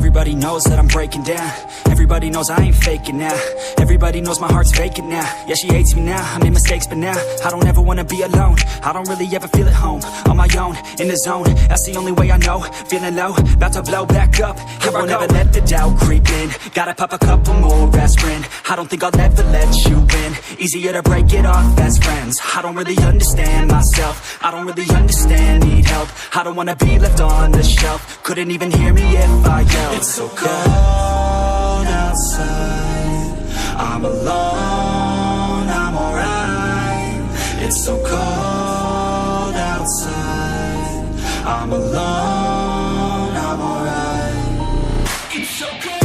Everybody knows that I'm breaking down. Everybody knows I ain't faking now. Everybody knows my heart's vacant now. Yeah, she hates me now, I made mistakes but now I don't ever wanna be alone. I don't really ever feel at home. On my own, in the zone, that's the only way I know. Feeling low, about to blow back up. Here I won't ever let the doubt creep in. Gotta pop a couple more aspirin. I don't think I'll ever let you in. Easier to break it off best friends. I don't really understand myself. I don't really understand, need help. I don't wanna be left on the shelf. Couldn't even hear me if I yelled. It's so cold outside, I'm alone, I'm alright. It's so cold outside, I'm alone, I'm alright. It's so cold.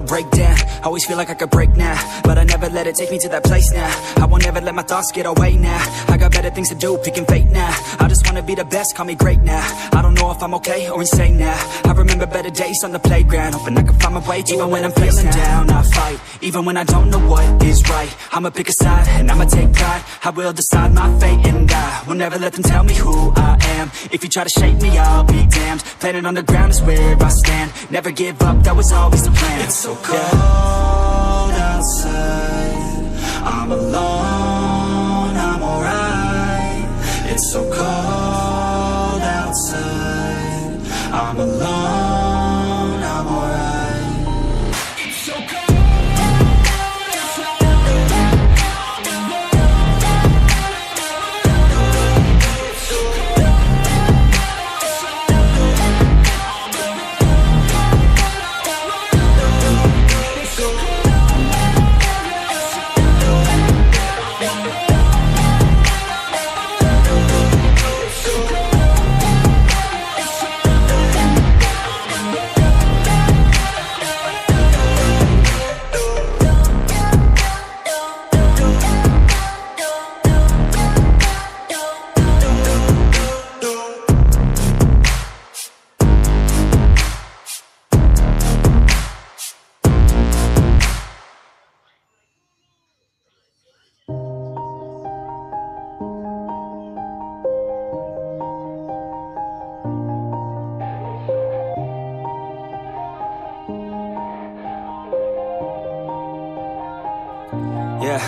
Break down, always feel like I could break now, but I never let it take me to that place now. I won't ever let my thoughts get away now. I got better things to do, picking fate now. I just wanna be the best, call me great now. I don't know if I'm okay or insane now. I remember better days on the playground, hoping I can find my way. Even when I'm feeling down, I fight. Even when I don't know what is right, I'ma pick a side and I'ma take pride. I will decide my fate and I will never let them tell me who I am. If you try to shape me, I'll be damned. Planet on the ground is where I stand. Never give up, that was always the plan. It's so cold outside, I'm alone, I'm alright. It's so cold outside, I'm alone, I'm alright. It's so cold. Yeah,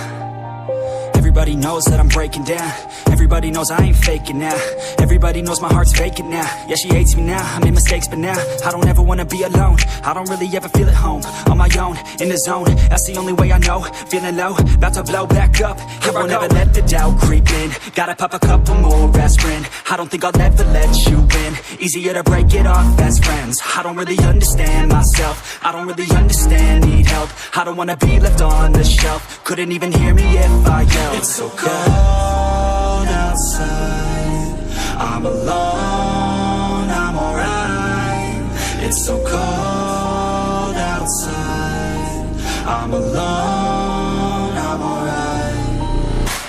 everybody knows that I'm breaking down. Everybody knows I ain't faking now. Everybody knows my heart's vacant now. Yeah, she hates me now, I made mistakes but now I don't ever wanna be alone. I don't really ever feel at home. On my own, in the zone, that's the only way I know. Feeling low, about to blow back up. Here I won't ever let the doubt creep in. Gotta pop a couple more aspirin. I don't think I'll ever let you in. Easier to break it off best friends. I don't really understand myself. I don't really understand, need help. I don't wanna be left on the shelf. Couldn't even hear me if I yelled. It's so cold outside, I'm alone, I'm alright. It's so cold outside, I'm alone, I'm alright.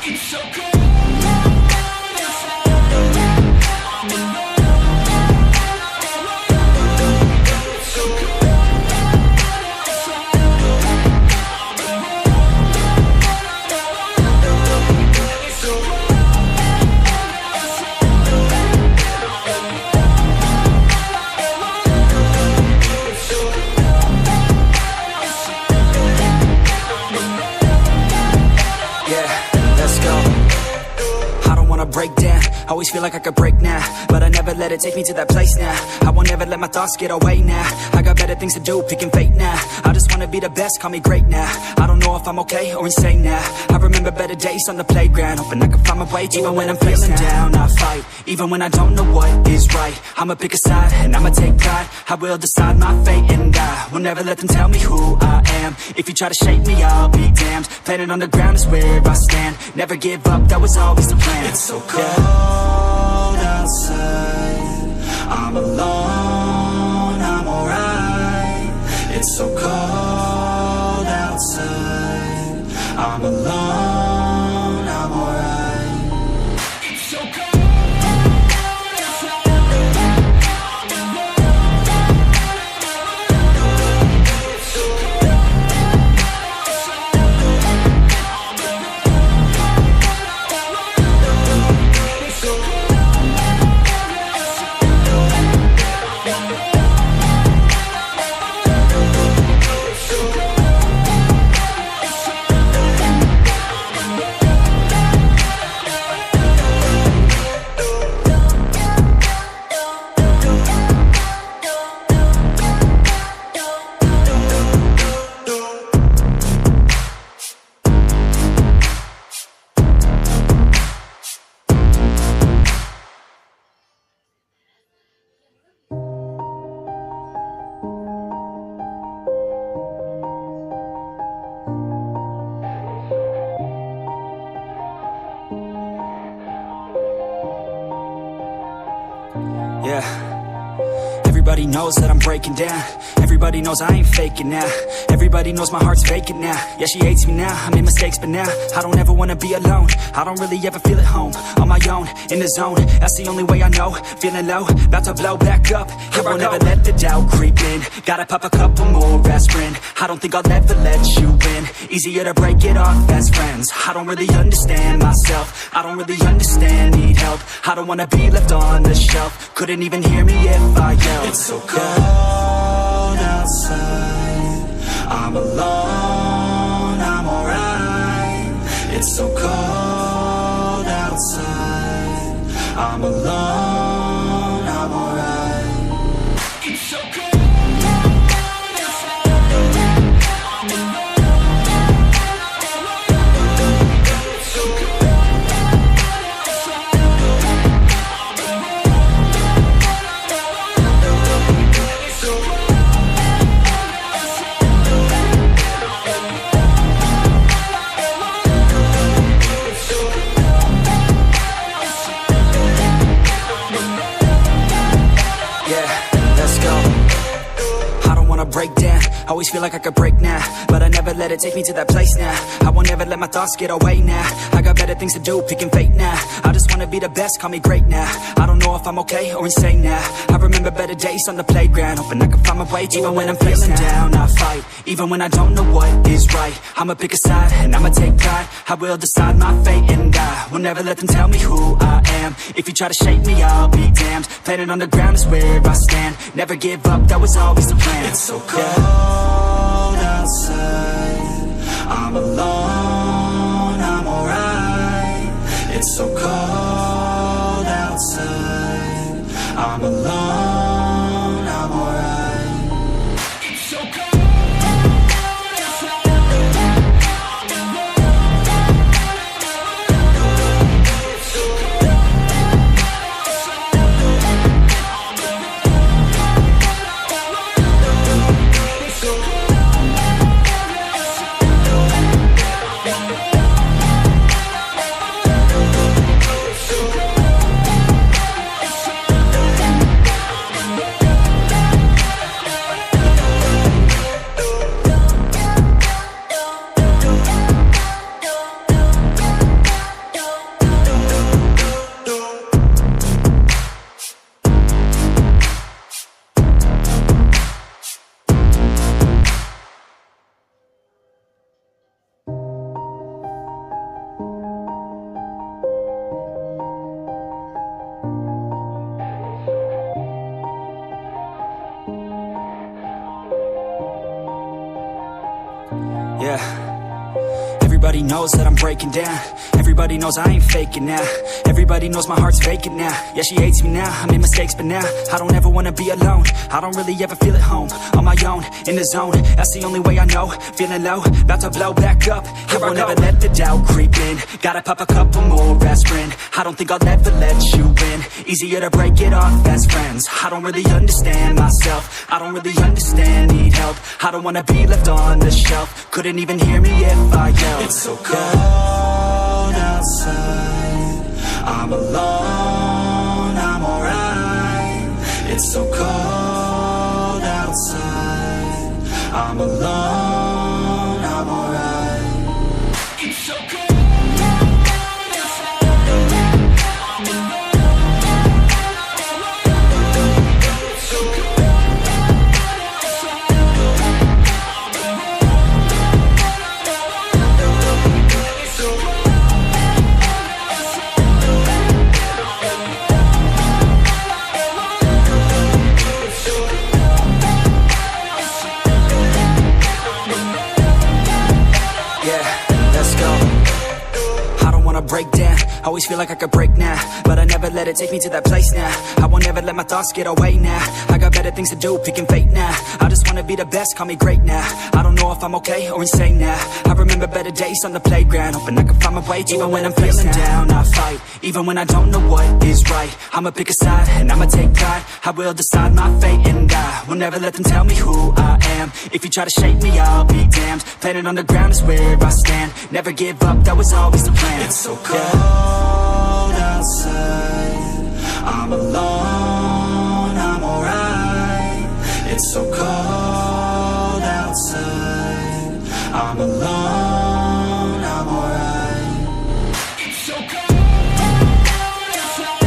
It's so cold. Break down, always feel like I could break now, but I never let it take me to that place now. I won't ever let my thoughts get away now. I got better things to do, picking fate now. I just wanna be the best, call me great now. I don't know if I'm okay or insane now. I remember better days on the playground, hoping I can find my way. Even when I'm feeling down, I fight. Even when I don't know what is right, I'ma pick a side and I'ma take pride. I will decide my fate and I will never let them tell me who I am. If you try to shape me, I'll be damned. Planet on the ground is where I stand. Never give up, that was always the plan. It's so cold outside, I'm alone, I'm alright. I'm alone, I'm alright. It's so cold. Yeah. Everybody knows that I'm breaking down. Everybody knows I ain't faking now. Everybody knows my heart's vacant now. Yeah, she hates me now, I made mistakes, but now I don't ever wanna be alone. I don't really ever feel at home. On my own, in the zone, that's the only way I know. Feeling low, about to blow back up. Here I won't ever let the doubt creep in. Gotta pop a couple more aspirin. I don't think I'll ever let you in. Easier to break it off best friends. I don't really understand myself. I don't really understand, need help. I don't wanna be left on the shelf. Couldn't even hear me if I yelled. It's so cold outside. I'm alone, I'm alright. It's so cold outside. I'm alone, I'm alright. It's so cold. Break down, always feel like I could break now, but I never let it take me to that place now. I won't ever let my thoughts get away now. I got better things to do, picking fate now. I just wanna be the best, call me great now. I don't know if I'm okay or insane now. I remember better days on the playground, hoping I can find my way to even when I'm feeling down, I fight. Even when I don't know what is right, I'ma pick a side and I'ma take pride. I will decide my fate and I will never let them tell me who I am. If you try to shake me, I'll be damned. Planet on the ground is where I stand. Never give up, that was always the plan. It's so cold outside. I'm alone, I'm alright. It's so cold outside. I'm alone, I'm alright. It's so cold. Yeah. Everybody knows that I'm breaking down. Everybody knows I ain't faking now. Everybody knows my heart's vacant now. Yeah, she hates me now, I made mistakes, but now I don't ever wanna be alone. I don't really ever feel at home. On my own, in the zone, that's the only way I know. Feeling low, about to blow back up. Here I won't ever let the doubt creep in. Gotta pop a couple more aspirin. I don't think I'll ever let you in. Easier to break it off best friends. I don't really understand myself. I don't really understand, need help. I don't wanna be left on the shelf. Couldn't even hear me if I yelled. It's so cold outside. I'm alone, I'm alright. It's so cold outside. I'm alone, I'm alright. It's break down. Always feel like I could break now, but I never let it take me to that place now. I won't ever let my thoughts get away now. I got better things to do, picking fate now. I just wanna be the best, call me great now. I don't know if I'm okay or insane now. I remember better days on the playground, hoping I can find my way even when I'm feeling down. I fight, even when I don't know what is right. I'ma pick a side, and I'ma take pride. I will decide my fate, and I will never let them tell me who I am. If you try to shake me, I'll be damned. Planet on the ground is where I stand. Never give up, that was always the plan. It's so cold outside, I'm alone, I'm alright. It's so cold outside, I'm alone, I'm alright. It's so cold outside.